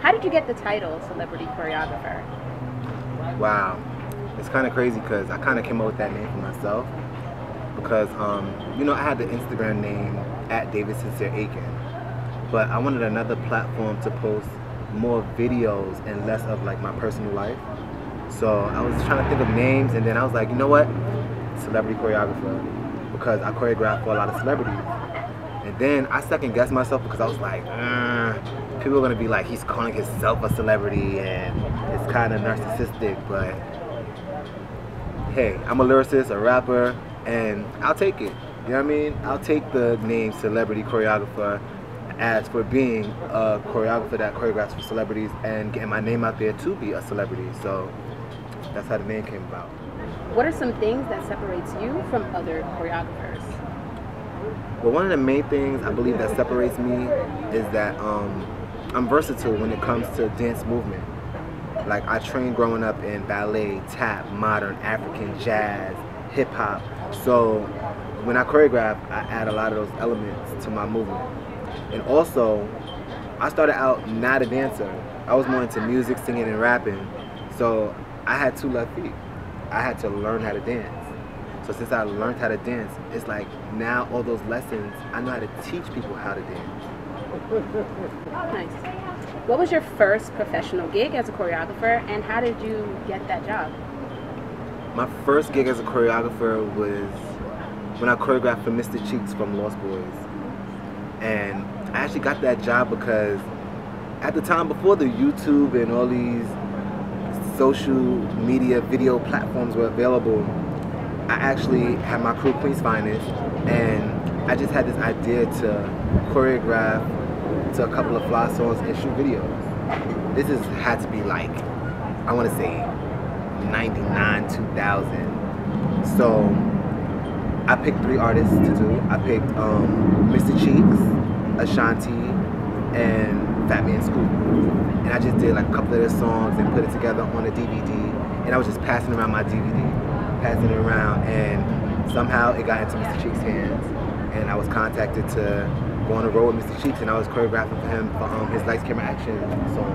How did you get the title Celebrity Choreographer? Wow, it's kind of crazy because I kind of came up with that name for myself because, you know, I had the Instagram name at David Sincere Aiken, but I wanted another platform to post more videos and less of like my personal life. So I was trying to think of names, and then I was like, you know what? Celebrity Choreographer, because I choreograph for a lot of celebrities. And then I second guessed myself because I was like, people are gonna be like, he's calling himself a celebrity and it's kind of narcissistic, but hey, I'm a lyricist, a rapper, and I'll take it. You know what I mean? I'll take the name Celebrity Choreographer as for being a choreographer that choreographs for celebrities and getting my name out there to be a celebrity. So that's how the name came about. What are some things that separates you from other choreographers? Well, one of the main things I believe that separates me is that I'm versatile when it comes to dance movement. Like, I trained growing up in ballet, tap, modern, African, jazz, hip hop. So when I choreograph, I add a lot of those elements to my movement. And also, I started out not a dancer. I was more into music, singing, and rapping. So I had 2 left feet. I had to learn how to dance. So since I learned how to dance, it's like now all those lessons, I know how to teach people how to dance. Nice. What was your first professional gig as a choreographer, and how did you get that job? My first gig as a choreographer was when I choreographed for Mr. Cheeks from Lost Boys. And I actually got that job because at the time, before the YouTube and all these social media video platforms were available, I actually had my crew Queen's Finest, and I just had this idea to choreograph to a couple of fly songs and shoot videos. This had to be like, I want to say 99, 2000. So I picked 3 artists to do. I picked Mr. Cheeks, Ashanti, and Fat Man Scoop. And I just did like a couple of their songs and put it together on a DVD. And I was just passing around my DVD, passing it around, and somehow it got into Mr. Cheeks' hands. And I was contacted to go on the road with Mr. Cheeks, and I was choreographing for him for his Lights, Camera, Action song.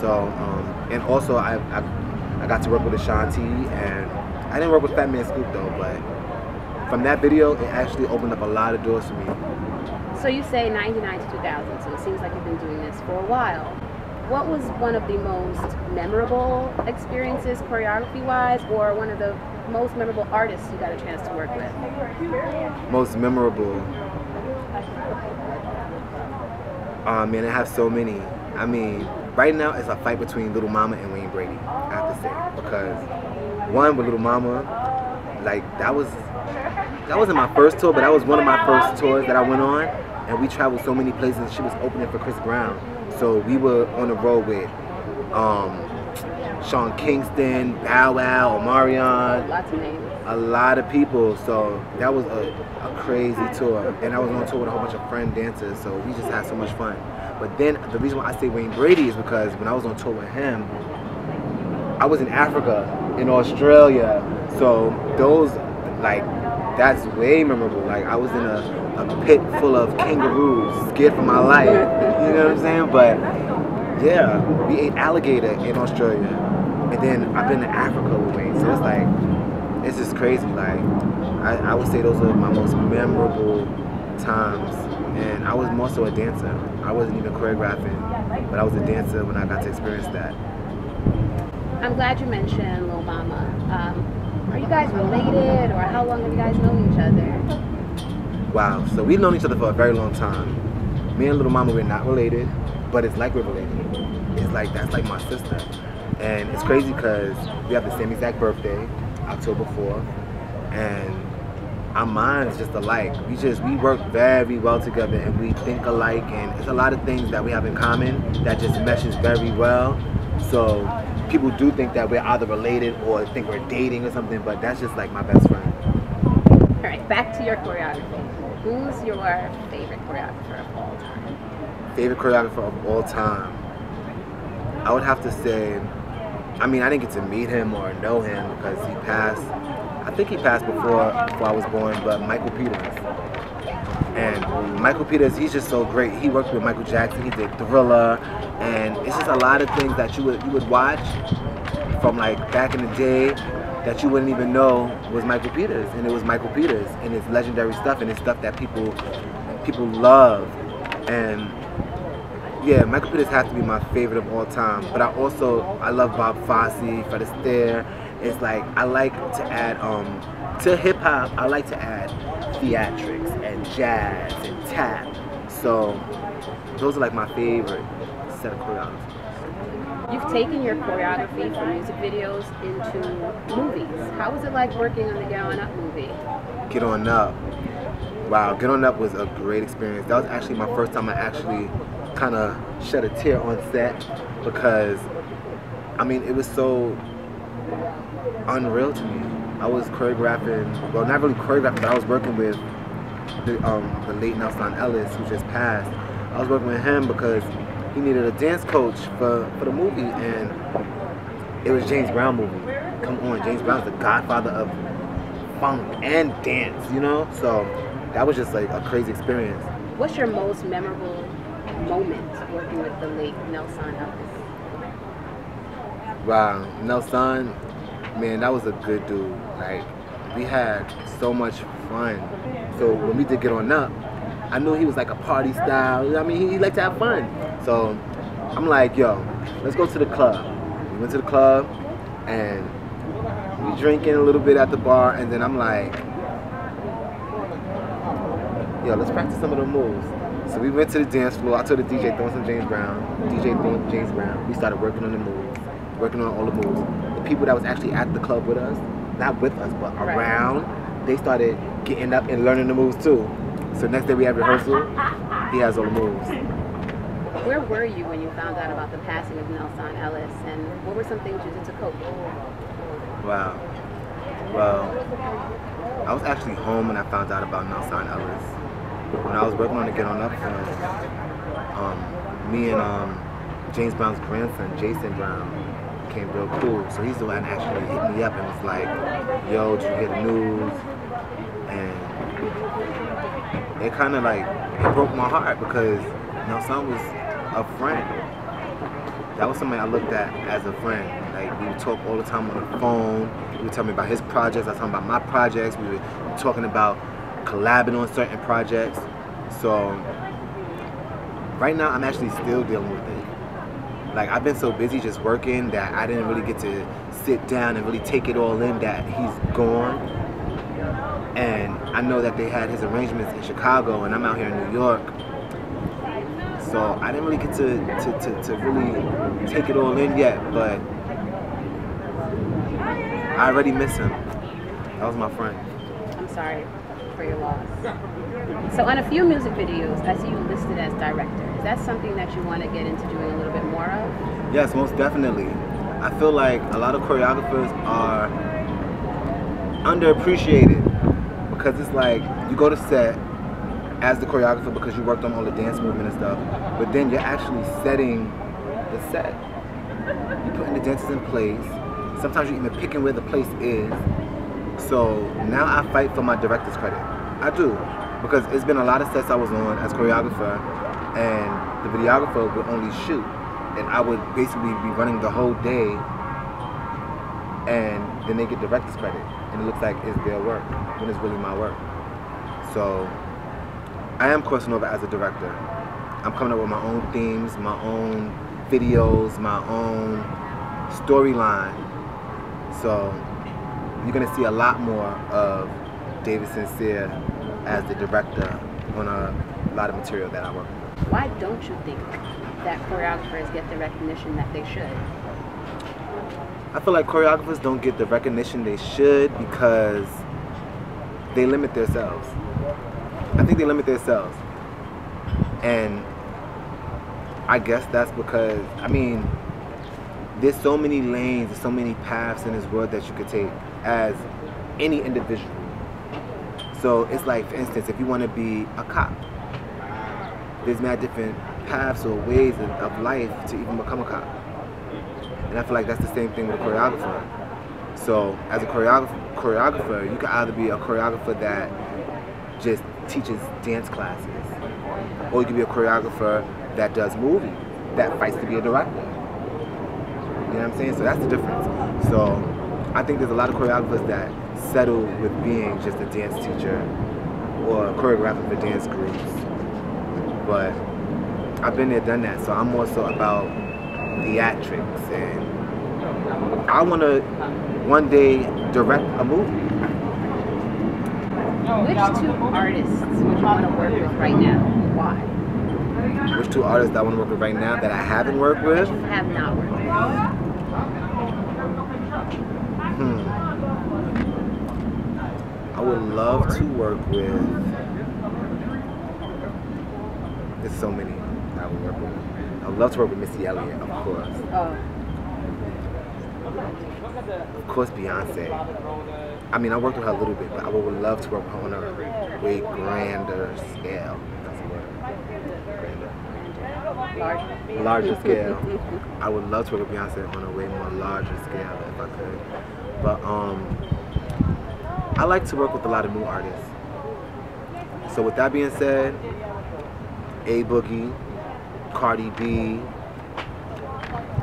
So, and also I got to work with Ashanti, and I didn't work with Fat Man Scoop though, but from that video, it actually opened up a lot of doors for me. So you say 99 to 2000, so it seems like you've been doing this for a while. What was one of the most memorable experiences choreography-wise, or one of the most memorable artists you got a chance to work with? Most memorable? Man, I have so many. I mean, right now it's a fight between Little Mama and Wayne Brady, I have to say, because one with Little Mama, like that wasn't my first tour, but that was one of my first tours that I went on, and we traveled so many places. She was opening for Chris Brown, so we were on the road with Sean Kingston, Bow Wow, Omarion, Lots of names. a lot of people. So that was a crazy tour, and I was on tour with a whole bunch of friend dancers, so we just had so much fun. But then the reason why I say Wayne Brady is because when I was on tour with him, I was in Africa, in Australia, so those, like, that's way memorable. Like, I was in a pit full of kangaroos, scared for my life, you know what I'm saying? But yeah, we ate alligator in Australia, and then I've been to Africa with Wayne, so it's like, it's just crazy. Like, I would say those are my most memorable times, and I was more so a dancer. I wasn't even choreographing, but I was a dancer when I got to experience that. I'm glad you mentioned Lil Mama. Are you guys related, or how long have you guys known each other? Wow, so we've known each other for a very long time. Me and Little Mama, we're not related, but it's like we're related. It's like, that's like my sister. And it's crazy because we have the same exact birthday, October 4th, and our minds just alike. We work very well together, and we think alike, and it's a lot of things that we have in common that just meshes very well. So people do think that we're either related or think we're dating or something, but that's just like my best friend. All right, back to your choreography. Who's your favorite choreographer of all time? Favorite choreographer of all time? I would have to say, I mean, I didn't get to meet him or know him because he passed. I think he passed before I was born, but Michael Peters. And Michael Peters, he's just so great. He worked with Michael Jackson, he did Thriller, and it's just a lot of things that you would watch from like back in the day that you wouldn't even know was Michael Peters, and it was Michael Peters, and it's legendary stuff, and it's stuff that people love. And yeah, Michael Peters has to be my favorite of all time. But I love Bob Fosse, Fred Astaire. It's like I like to add to hip hop. I like to add theatrics and jazz and tap. So those are like my favorite set of choreographers. You've taken your choreography for music videos into movies. How was it like working on the Get On Up movie? Get On Up. Wow, Get On Up was a great experience. That was actually my first time I actually kind of shed a tear on set, because I mean it was so unreal to me. I was choreographing, well not really choreographing, but I was working with the late NELSAN ELLIS, who just passed. I was working with him because he needed a dance coach for the movie, and it was James Brown movie. Come on, James Brown's the godfather of funk and dance, you know? So that was just like a crazy experience. What's your most memorable moment working with the late NELSAN ELLIS? Wow, NELSAN, man, that was a good dude. Like, we had so much fun. So when we did Get On Up, I knew he was like a party style. I mean, he liked to have fun. So I'm like, yo, let's go to the club. We went to the club and we drinking a little bit at the bar, and then I'm like, yo, let's practice some of the moves. So we went to the dance floor. I told the DJ throw some James Brown. DJ threw James Brown. We started working on the moves, working on all the moves. The people that was actually at the club with us, not with us, but around, they started getting up and learning the moves too. So next day we had rehearsal. He has all the moves. Where were you when you found out about the passing of NELSAN ELLIS, and what were some things you did to cope? Wow. Well, I was actually home when I found out about NELSAN ELLIS. When I was working on the Get On Up film, me and James Brown's grandson, Jason Brown, became real cool. So he's the one that actually hit me up and was like, yo, did you hear the news? And it kind of like, it broke my heart, because NELSAN was a friend. That was somebody I looked at as a friend. Like, we would talk all the time on the phone. He would tell me about his projects, I was talking about my projects. We were talking about collabing on certain projects. So right now I'm actually still dealing with it. Like, I've been so busy just working that I didn't really get to sit down and really take it all in that he's gone. And I know that they had his arrangements in Chicago, and I'm out here in New York. So I didn't really get to really take it all in yet, but I already miss him. That was my friend. I'm sorry for your loss. So on a few music videos, I see you listed as director. Is that something that you want to get into doing a little bit more of? Yes, most definitely. I feel like a lot of choreographers are underappreciated, because it's like you go to set as the choreographer because you worked on all the dance movement and stuff, but then you're actually setting the set. You're putting the dances in place. Sometimes you're even picking where the place is. So now I fight for my director's credit. I do, because it's been a lot of sets I was on as choreographer, and the videographer would only shoot, and I would basically be running the whole day, and then they get director's credit, and it looks like it's their work when it's really my work. So I am crossing over as a director. I'm coming up with my own themes, my own videos, my own storyline. So you're gonna see a lot more of David Sincere as the director on a lot of material that I work with. Why don't you think that choreographers get the recognition that they should? I feel like choreographers don't get the recognition they should because they limit themselves. I think they limit themselves. And I guess that's because, I mean, there's so many lanes, there's so many paths in this world that you could take as any individual. So it's like, for instance, if you want to be a cop, there's many different paths or ways of life to even become a cop. And I feel like that's the same thing with a choreographer. So as a choreographer, you can either be a choreographer that just teaches dance classes, or you can be a choreographer that does movies. that fights to be a director. You know what I'm saying? So that's the difference. So I think there's a lot of choreographers that settle with being just a dance teacher or a choreographer for dance groups. But I've been there, done that. So I'm more so about theatrics, and I want to one day direct a movie. Which two artists would you want to work with right now? Why? Which two artists I want to work with right now that I haven't worked with? That you have not worked with. I would love to work with. There's so many that I would work with. I would love to work with Missy Elliott, of course. Oh. Of course, Beyonce. I mean, I worked with her a little bit, but I would love to work with her on a way grander scale. That's the word. Grander. Larger scale. I would love to work with Beyonce on a way more larger scale if I could. But I like to work with a lot of new artists. So with that being said, A Boogie, Cardi B,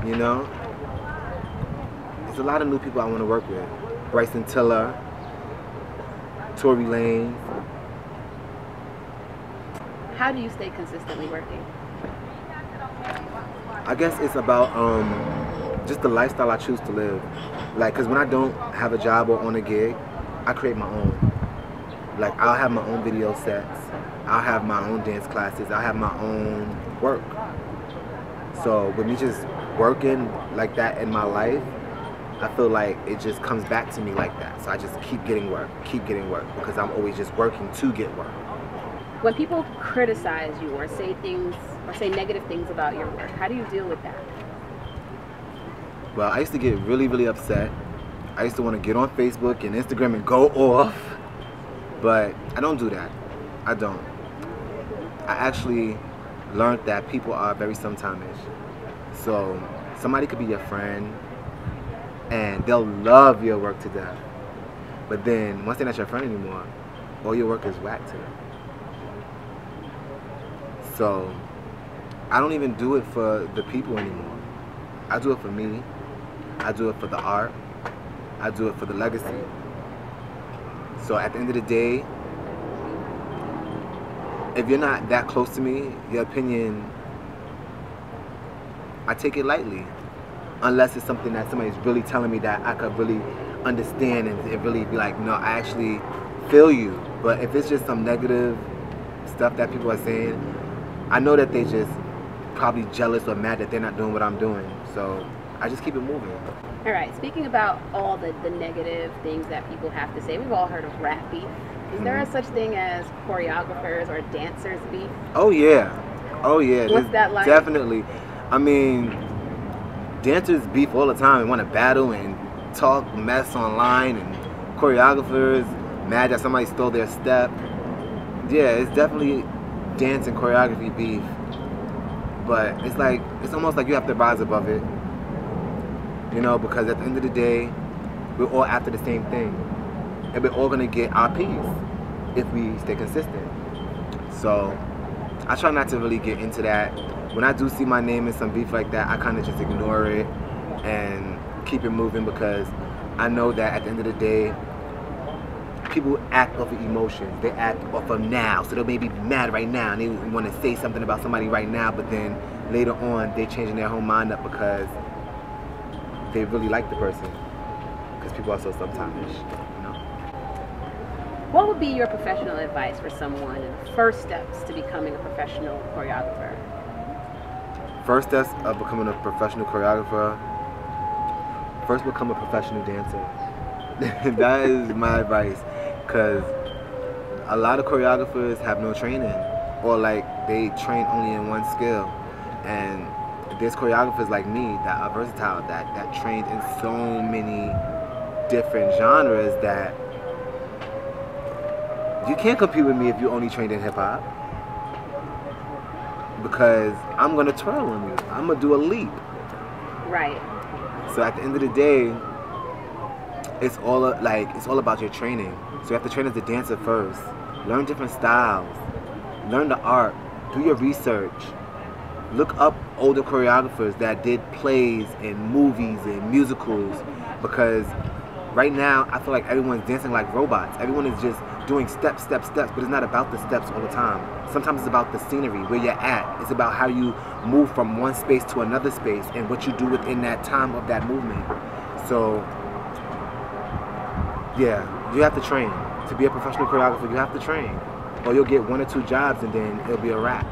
you know, there's a lot of new people I want to work with. Bryson Tiller, Tory Lanez. How do you stay consistently working? I guess it's about just the lifestyle I choose to live. Like, cause when I don't have a job or on a gig, I create my own. Like, I'll have my own video sets. I'll have my own dance classes. I'll have my own work. So with me just working like that in my life, I feel like it just comes back to me like that. So I just keep getting work, because I'm always just working to get work. When people criticize you or say things or say negative things about your work, how do you deal with that? Well, I used to get really, really upset. I used to want to get on Facebook and Instagram and go off, but I don't do that. I don't. I actually learned that people are very sometime-ish. So somebody could be your friend and they'll love your work to death. But then once they're not your friend anymore, all your work is whack to them. So I don't even do it for the people anymore. I do it for me. I do it for the art. I do it for the legacy. So at the end of the day, if you're not that close to me, your opinion, I take it lightly. Unless it's something that somebody's really telling me that I could really understand and it really be like, no, I actually feel you. But if it's just some negative stuff that people are saying, I know that they just probably jealous or mad that they're not doing what I'm doing. So I just keep it moving. All right, speaking about all the negative things that people have to say, we've all heard of rap beef. Is there a such thing as choreographers or dancers beef? Oh yeah. Oh yeah. What's that like? Definitely. I mean, dancers beef all the time and want to battle and talk mess online, and choreographers mad that somebody stole their step. Yeah, it's definitely dance and choreography beef. But it's like, it's almost like you have to rise above it. You know, because at the end of the day, we're all after the same thing. And we're all gonna get our piece if we stay consistent. So I try not to really get into that. When I do see my name in some beef like that, I kind of just ignore it and keep it moving, because I know that at the end of the day, people act off of emotions. They act off of now. So they may be mad right now and they want to say something about somebody right now, but then later on they're changing their whole mind up because they really like the person. Because people are so sometimes, you know. What would be your professional advice for someone in the first steps to becoming a professional choreographer? First steps of becoming a professional choreographer, first become a professional dancer. That is my advice, because a lot of choreographers have no training, or like they train only in one skill. And there's choreographers like me that are versatile, that trained in so many different genres that you can't compete with me if you only trained in hip hop. Because I'm gonna twirl on you. I'm gonna do a leap. Right. So at the end of the day, it's all about your training. So you have to train as a dancer first. Learn different styles. Learn the art. Do your research. look up older choreographers that did plays and movies and musicals, because right now I feel like everyone's dancing like robots. Everyone is just doing steps, steps, steps, but it's not about the steps all the time. Sometimes it's about the scenery, where you're at. It's about how you move from one space to another space and what you do within that time of that movement. So yeah, you have to train. To be a professional choreographer, you have to train, or you'll get 1 or 2 jobs and then it'll be a wrap.